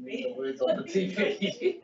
The words on the TV.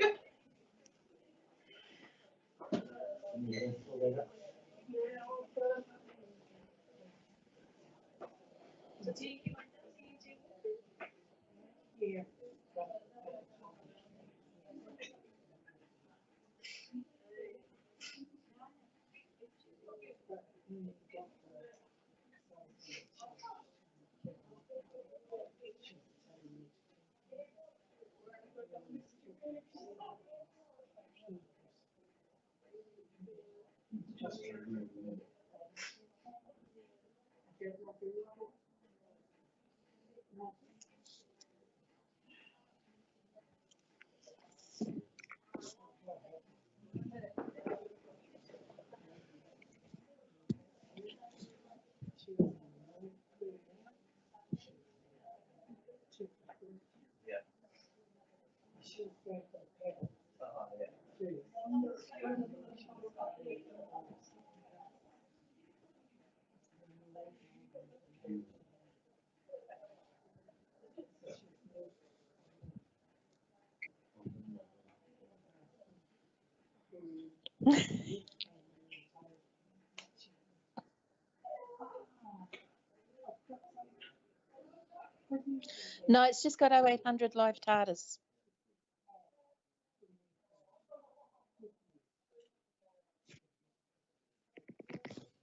No, it's just got 0800 live Tardis.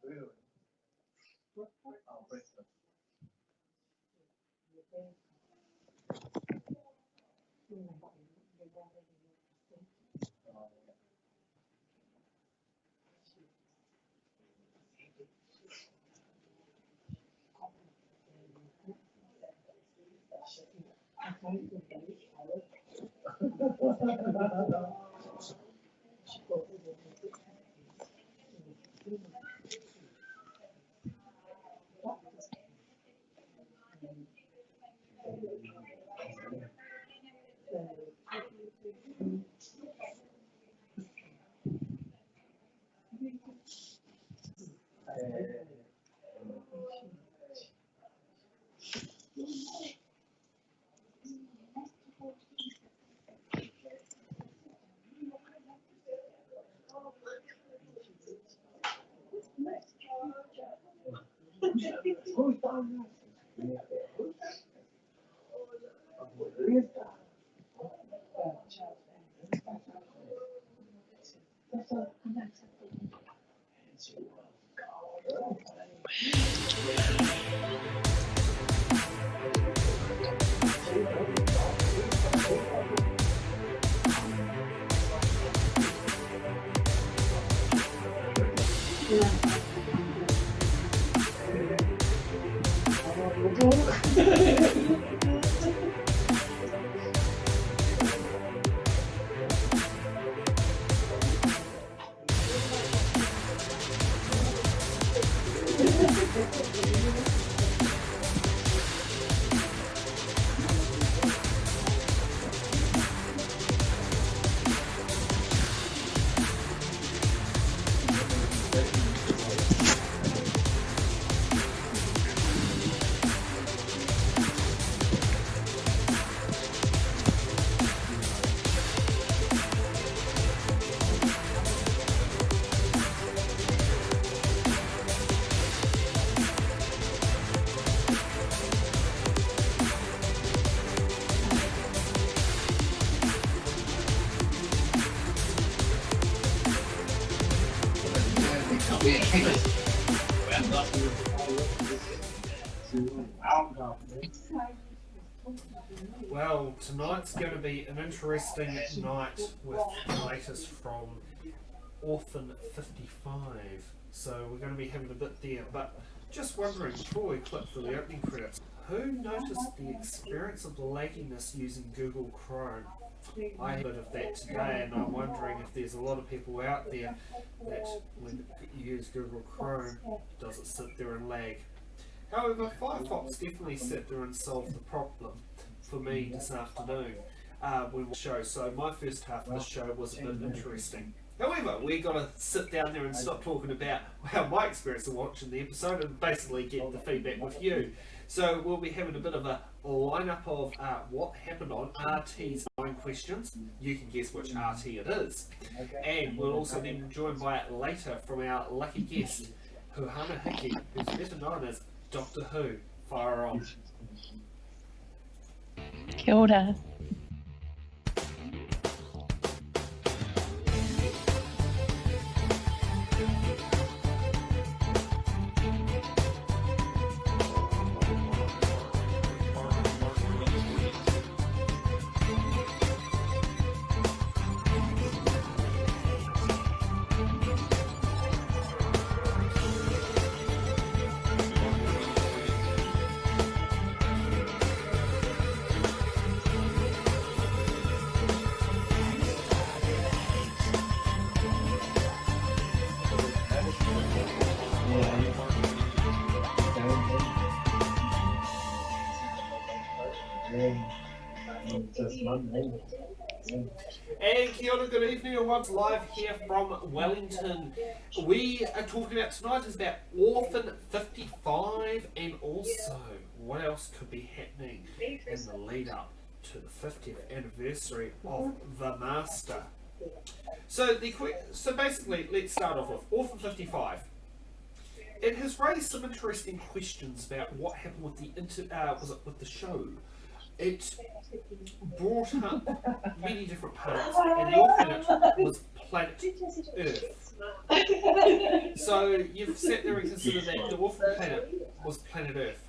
Really? Oh, Bristol. Well, tonight's going to be an interesting night with the latest from Orphan 55. So we're going to be having a bit there. But just wondering, before we click for the opening credits, who noticed the experience of lagginess using Google Chrome? I had a bit of that today, and I'm wondering if there's a lot of people out there that when you use Google Chrome, does it sit there and lag? However, Firefox definitely sat there and solved the problem for me this afternoon when we show. So my first half of the show was a bit interesting. However, we got to sit down there and stop talking about how my experience of watching the episode and basically get the feedback with you. So we'll be having a bit of a lineup of what happened on RT's 9 questions. You can guess which RT it is. And we'll also then be joined by it later from our lucky guest, Huhana Hickey, who's better known as Doctor Who. Fire on. Kia ora. And kia ora, good evening, everyone's live here from Wellington. We are talking about tonight is about Orphan 55 and also what else could be happening in the lead up to the 50th anniversary of The Master. So basically, let's start off with Orphan 55. It has raised some interesting questions about what happened with the show. It brought up many different planets, and your planet was planet Earth. So you've sat there and considered that the Orphan planet was planet Earth.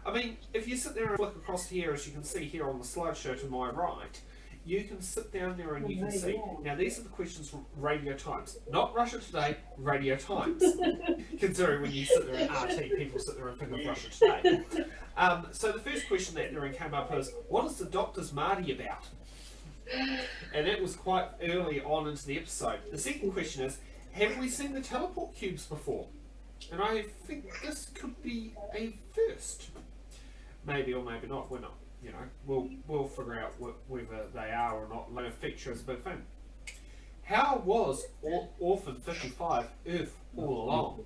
I mean, if you sit there and look across here, as you can see here on the slideshow to my right, you can sit down there and you can see. Now these are the questions from Radio Times. Not Russia Today, Radio Times. Considering when you sit there and RT, people sit there and think of Russia Today. So the first question that there came up is, what is the Doctor's Marty about? And that was quite early on into the episode. The second question is, have we seen the teleport cubes before? And I think this could be a first. Maybe or maybe not, we're not. You know, we'll figure out whether they are or not. Like a feature is a big thing. How was Orphan 55 Earth all along?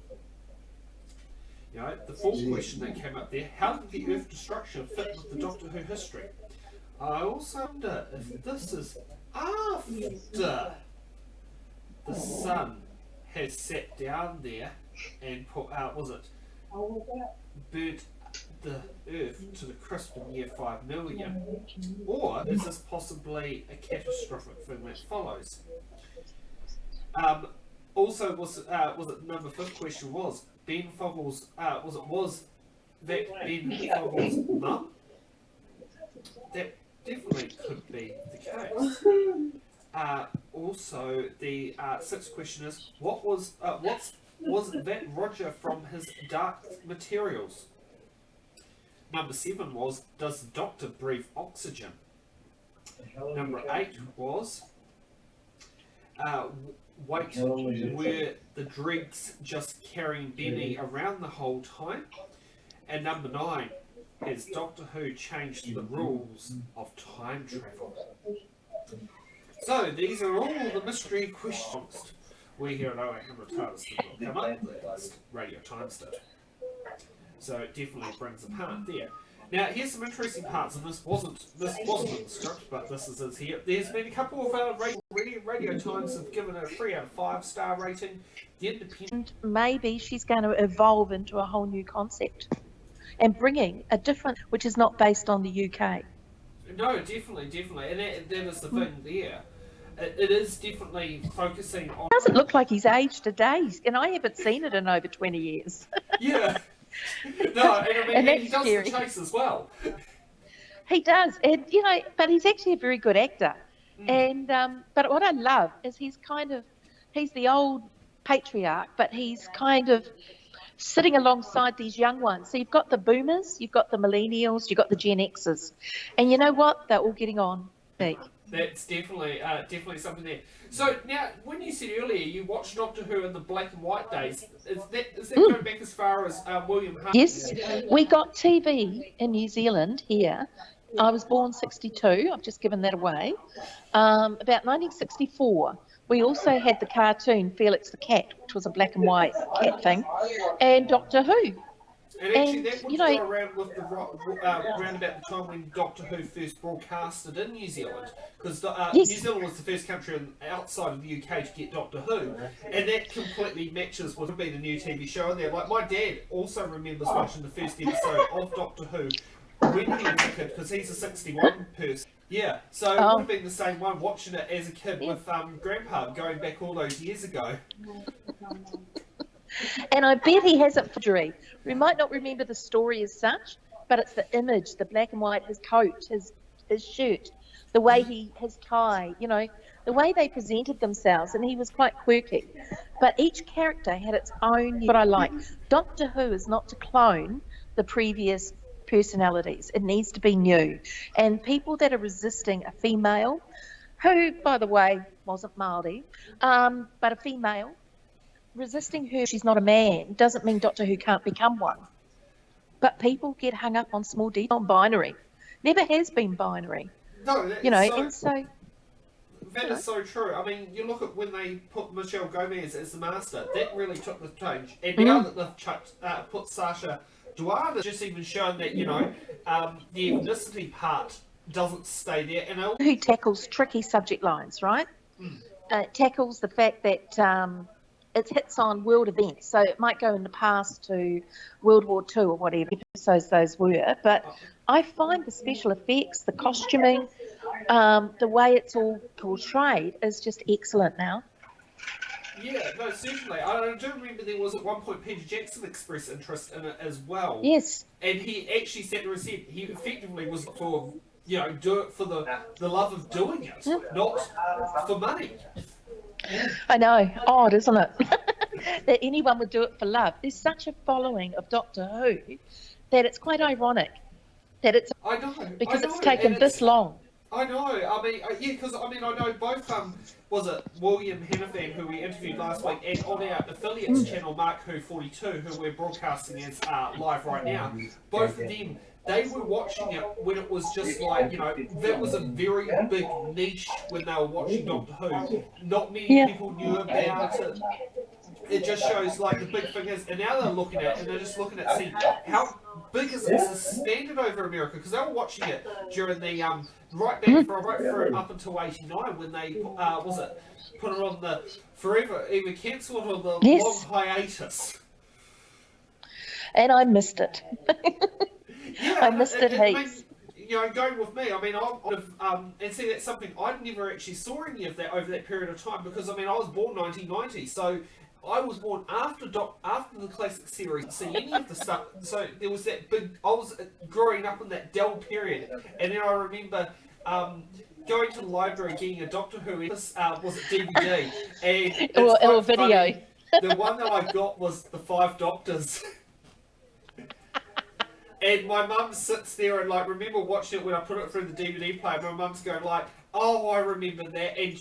You know, the fourth question that came up there, how did the Earth destruction fit with the Doctor Who history? I also wonder if this is after the sun has sat down there and put out, burnt the Earth to the crisp in year 5 million, or is this possibly a catastrophic thing that follows? Also, was it number 5th question was Ben Foggle's was that Ben Foggle's mum? That definitely could be the case. Also, the 6th question is was that Roger from his Dark Materials? Number 7 was, does the Doctor breathe oxygen? Number 8 was, were the dregs just carrying Benny around the whole time? And number 9, has Doctor Who changed the rules of time travel? So these are all the mystery questions we here at Tardis will come up with. Radio Times did. So it definitely brings a part there. Now here's some interesting parts, and this wasn't in the script, but this is here. There's been a couple of Radio Times have given a 3 out of 5 star rating. The Independent. Maybe she's going to evolve into a whole new concept and bringing a different, which is not based on the UK. No, definitely, and that is the thing there. It is definitely focusing on. It doesn't look like he's aged a day, and I haven't seen it in over 20 years. Yeah. No, and I mean, and he does scary. The chase as well. He does, and you know, but he's actually a very good actor. And but what I love is he's kind of he's the old patriarch, but he's kind of sitting alongside these young ones. So you've got the boomers, you've got the millennials, you've got the Gen Xers. And you know what? They're all getting on. That's definitely something there. So now, when you said earlier you watched Doctor Who in the black and white days, is that going back as far as William Hart? Yes, we got TV in New Zealand here. I was born 62, I've just given that away. About 1964, we also had the cartoon Felix the Cat, which was a black and white cat thing, and Doctor Who. And actually, that would go around with around about the time when Doctor Who first broadcasted in New Zealand, because New Zealand was the first country outside of the UK to get Doctor Who, and that completely matches what would be the new TV show in there. Like, my dad also remembers watching the first episode of Doctor Who when he was a kid, because he's a 61 person. Yeah, so it would have been the same one watching it as a kid with Grandpa going back all those years ago. And I bet he has it for Drew. We might not remember the story as such, but it's the image, the black and white, his coat, his shirt, the way his tie, the way they presented themselves, and he was quite quirky. But each character had its own, what I like. Doctor Who is not to clone the previous personalities. It needs to be new. And people that are resisting a female, who, by the way, wasn't Māori, but a female, resisting her, she's not a man, doesn't mean Doctor Who can't become one. But people get hung up on small detail, on binary. Never has been binary. No, and so... That is so true. I mean, you look at when they put Michelle Gomez as the Master, that really took the change. And now that they've put Sasha Duarte, just even shown that, the ethnicity part doesn't stay there. And who tackles tricky subject lines, right? Tackles the fact that... it hits on world events, so it might go in the past to World War II or whatever episodes those were, but I find the special effects, the costuming, the way it's all portrayed is just excellent now. Yeah, no, certainly. I do remember there was at one point Peter Jackson expressed interest in it as well. Yes. And he actually sat there and said he effectively was for, do it for the love of doing it, not for money. I know, odd, isn't it? That anyone would do it for love. There's such a following of Doctor Who that it's quite ironic that it's... I know. Because it's taken this long. I know. I mean, because I know both, was it William Hannafan, who we interviewed last week, and on our affiliates channel, Mark Who 42, who we're broadcasting as live right now, both of them, they were watching it when it was just like, that was a very big niche when they were watching Doctor Who. Not many people knew about it. It just shows, like, the big thing is, and now they're looking at it, and they're just looking at, see, how big is the standard over America? Because they were watching it during the, right through up until 89, when they, put it on the forever, either cancelled or the long hiatus. And I missed it. Yeah, I missed it heaps. Going with me, I mean, and see, that's something I never actually saw any of that over that period of time, because, I mean, I was born 1990, so I was born after the classic series, see any of the stuff, so there was that big, I was growing up in that Dell period, and then I remember going to the library getting a Doctor Who, was it DVD, and or video. Funny, the one that I got was the 5 Doctors. And my mum sits there and, like, remember watching it when I put it through the DVD player. My mum's going like, oh, I remember that. And,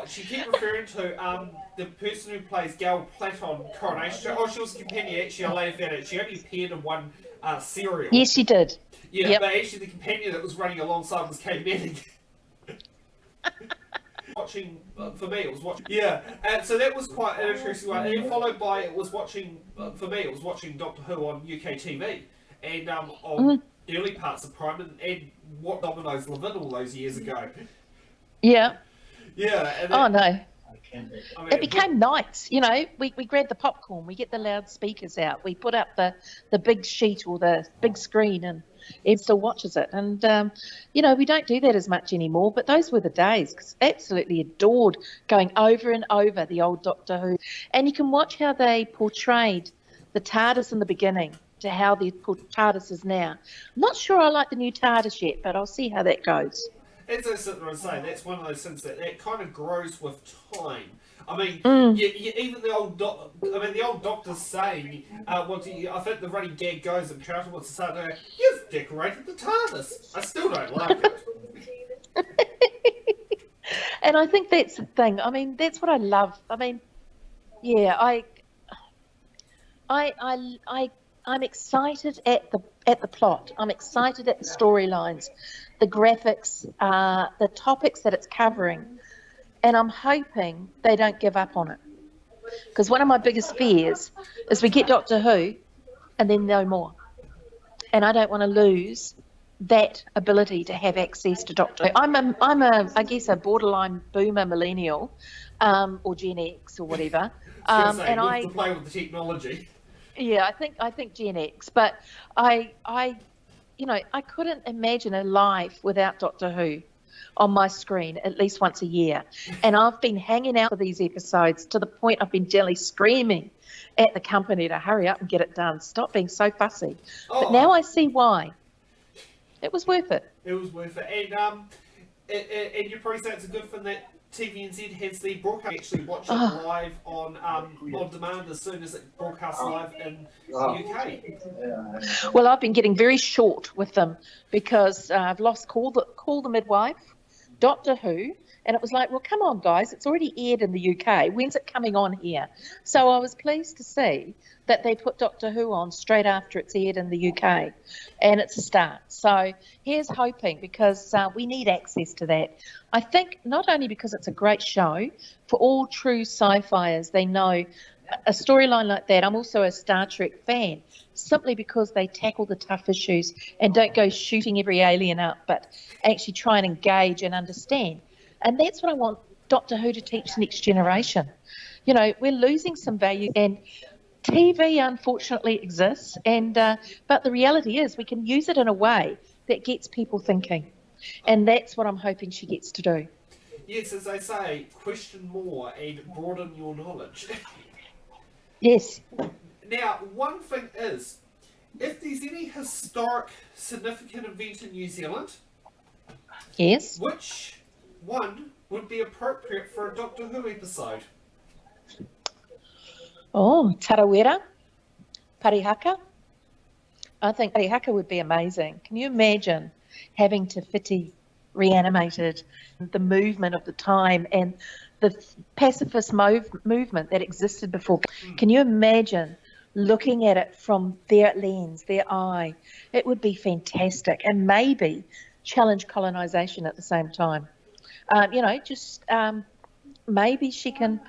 she kept referring to the person who plays Gal Platt on Coronation Street. Oh, she was a companion. Actually, I later found out she only appeared in one serial. Yes, she did. Yeah, but actually the companion that was running alongside was Kate Manning. Watching, for me, it was watching. Yeah, and so that was quite an interesting one. And then followed by, it was watching, for me, it was watching Doctor Who on UK TV. And on early parts of Prime, and what Domino's live in all those years ago. Yeah. Yeah. And oh, no. I mean, it became nights, we grab the popcorn, we get the loudspeakers out, we put up the big sheet or the big screen, and Ed still watches it. And, we don't do that as much anymore, but those were the days, because absolutely adored going over and over the old Doctor Who. And you can watch how they portrayed the TARDIS in the beginning to how the TARDIS is now. I'm not sure I like the new TARDIS yet, but I'll see how that goes. As I sit there and say, that's one of those things that kind of grows with time. I mean, even the old the old doctor's saying, I think the running gag goes and Troughton wants to start going, "You've decorated the TARDIS." I still don't like it. And I think that's the thing. I mean, that's what I love. I mean, yeah, I'm excited at the plot. I'm excited at the storylines, the graphics, the topics that it's covering, and I'm hoping they don't give up on it. Because one of my biggest fears is we get Doctor Who, and then no more, and I don't want to lose that ability to have access to Doctor Who. I guess a borderline boomer millennial, or Gen X or whatever. And I to play with the technology. Yeah, I think Gen X, but I couldn't imagine a life without Doctor Who on my screen at least once a year. And I've been hanging out for these episodes to the point I've been generally screaming at the company to hurry up and get it done. Stop being so fussy. Oh. But now I see why. It was worth it. It was worth it. And you probably say it's a good thing that TVNZ has the broadcast. Actually watch it live on demand as soon as it broadcasts live in the UK. Well, I've been getting very short with them because I've lost Call the Midwife, Doctor Who, and it was like, well, come on, guys, it's already aired in the UK. When's it coming on here? So I was pleased to see that they put Doctor Who on straight after it's aired in the UK, and it's a start. So here's hoping, because we need access to that. I think not only because it's a great show, for all true sci-fiers, they know a storyline like that. I'm also a Star Trek fan, simply because they tackle the tough issues and don't go shooting every alien up, but actually try and engage and understand. And that's what I want Doctor Who to teach the next generation. You know, we're losing some value, and TV unfortunately exists, and but the reality is we can use it in a way that gets people thinking. And that's what I'm hoping she gets to do. Yes, as they say, question more and broaden your knowledge. Yes. Now, one thing is, if there's any historic significant event in New Zealand, yes, which one would be appropriate for a Doctor Who episode? Oh, Tarawera, Parihaka. I think Parihaka would be amazing. Can you imagine having Te Whiti reanimated, the movement of the time and the pacifist movement that existed before? Can you imagine looking at it from their lens, their eye? It would be fantastic, and maybe challenge colonisation at the same time. Maybe she can,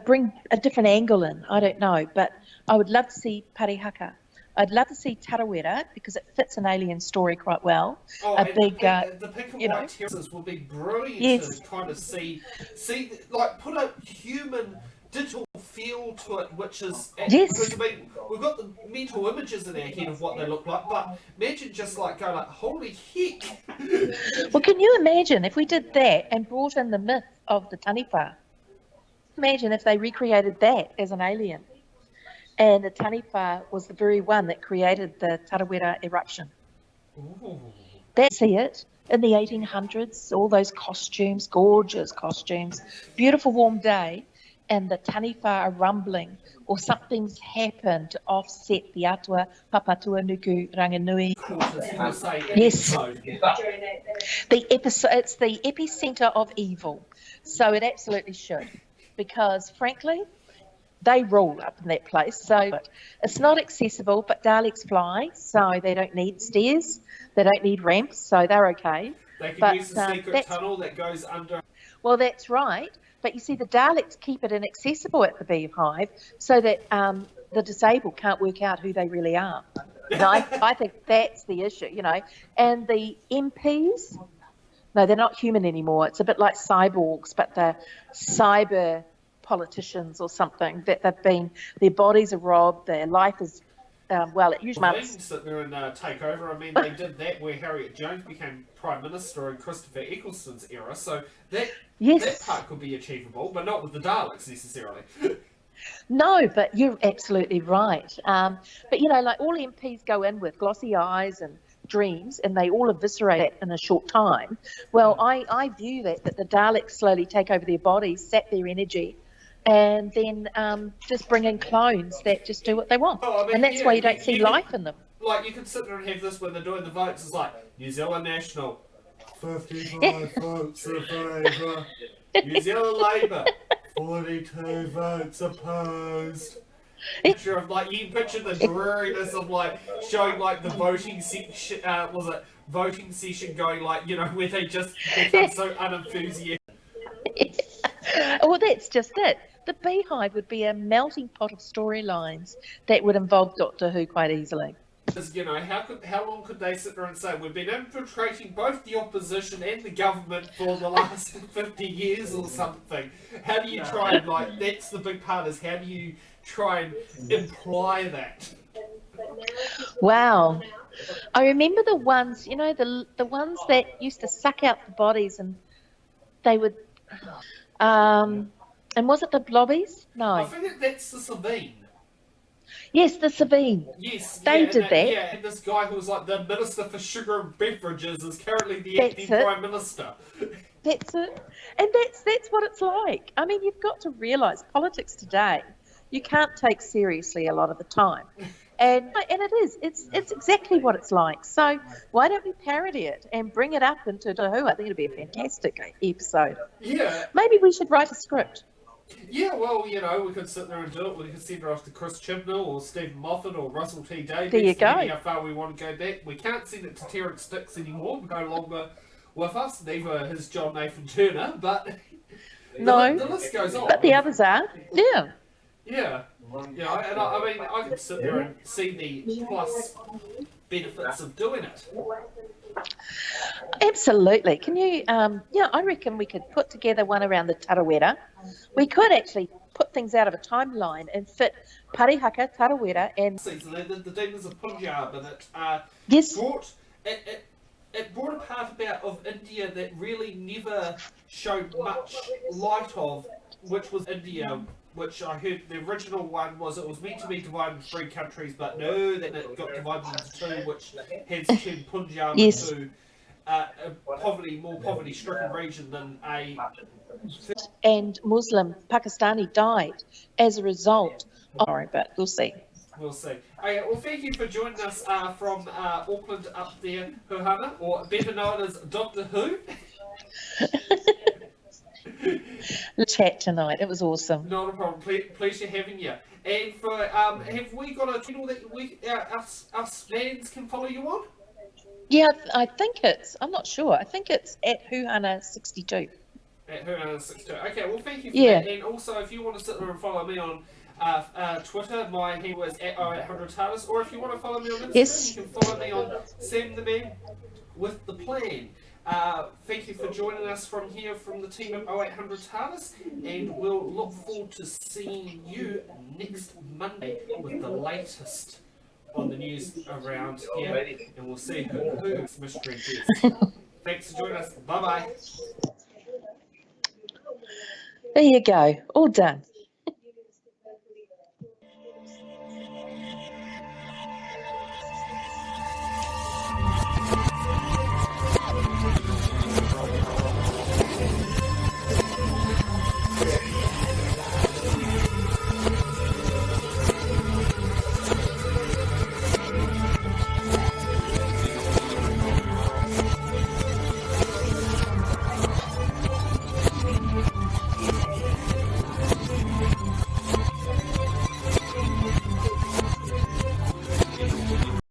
bring a different angle in. I don't know, but I would love to see Parihaka. I'd love to see Tarawera because it fits an alien story quite well. Oh, the pink and white terraces would be brilliant to kind of see, put a human digital feel to it, which is because we've got the mental images in our head of what they look like, but imagine just holy heck. Well, can you imagine if we did that and brought in the myth of the Taniwha? Imagine if they recreated that as an alien, and the Taniwha was the very one that created the Tarawera eruption. Ooh. See it in the 1800s, all those costumes, gorgeous costumes, beautiful warm day, and the Taniwha are rumbling, or something's happened to offset the atua papatua nuku ranganui. Yes, it's the epicenter of evil, so it absolutely should, because frankly, they rule up in that place. So it's not accessible, but Daleks fly, so they don't need stairs, they don't need ramps, so they're okay. They can use the secret tunnel that goes under. Well, that's right. But you see, the Daleks keep it inaccessible at the beehive so that the disabled can't work out who they really are. And I think that's the issue, And the MPs, no, they're not human anymore. It's a bit like cyborgs, but they're cyber politicians or something, that their bodies are robbed, their life is, it usually months. That they're in takeover. I mean, they did that where Harriet Jones became Prime Minister in Christopher Eccleston's era, so that part could be achievable, but not with the Daleks necessarily. No, but you're absolutely right. But all MPs go in with glossy eyes and dreams, and they all eviscerate it in a short time. Well, I view that the Daleks slowly take over their bodies, sap their energy, and then just bring in clones that just do what they want. Oh, I mean, And that's yeah, why you don't see life in them. Like, you could sit there and have this when they're doing the votes. It's like, New Zealand National, 55 votes in favour. New Zealand Labour, 42 votes opposed. Picture of, like, you can picture the dreariness of, like, showing, like, the voting section, voting session going, like, you know, where they just become so unenthusiastic. Well, that's just it. The Beehive would be a melting pot of storylines that would involve Doctor Who quite easily. Because, you know, how long could they sit there and say, we've been infiltrating both the opposition and the government for the last 50 years or something? How do you try and, like, that's the big part, is how do you try and imply that? Wow. I remember the ones, you know, the ones that used to suck out the bodies, and they would, and was it the Blobbies? I No. think that's the Sabine. Yes, the Sabine. Yes, They yeah, did that. Yeah, and this guy who was like the Minister for Sugar and Beverages is currently the That's acting it. Prime Minister. That's it. And that's what it's like. I mean, you've got to realise politics today, you can't take seriously a lot of the time. And it is. It's exactly what it's like. So why don't we parody it and bring it up into the Who? I think it'd be a fantastic episode. Yeah. Maybe we should write a script. Yeah, well, you know, we could sit there and do it. We could send her off to Chris Chibnall or Stephen Moffat or Russell T Davies. There you go. Maybe how far we want to go back. We can't send it to Terrence Dix anymore. We're no longer with us. Neither is John Nathan Turner, but No. the list goes on. But the others are. Yeah. Yeah. You know, and I mean, I could sit there and see the plus benefits of doing it. Absolutely. Can you, I reckon we could put together one around the Tarawera. We could actually put things out of a timeline and fit Parihaka, Tarawera, and... The Demons of Punjab, and it Yes. it brought a part of India that really never showed much light of, which was India, which I heard the original one was it was meant to be divided into 3 countries, but no, then it got divided into 2, which has turned Punjab Yes. into a more poverty-stricken region than a... And Muslim Pakistani died as a result. Sorry, but we'll see. We'll see. Okay, well, thank you for joining us from Auckland up there, Huhana, or better known as Doctor Who. Chat tonight. It was awesome. Not a problem. Pleasure having you. And for have we got a channel that us fans can follow you on? Yeah, I think it's, I'm not sure. I think it's at Huhana62. At Huhana62. Okay, well, thank you for Yeah. that. And also, if you want to sit there and follow me on Twitter, my handle is at 0800 Tardis, or if you want to follow me on Instagram, Yes. you can follow me on Sam the Man with the Plan. Thank you for joining us from here from the team of 0800 Tardis, and we'll look forward to seeing you next Monday with the latest on the news around here, and we'll see who's mystery guest. Thanks for joining us. Bye bye. There you go. All done.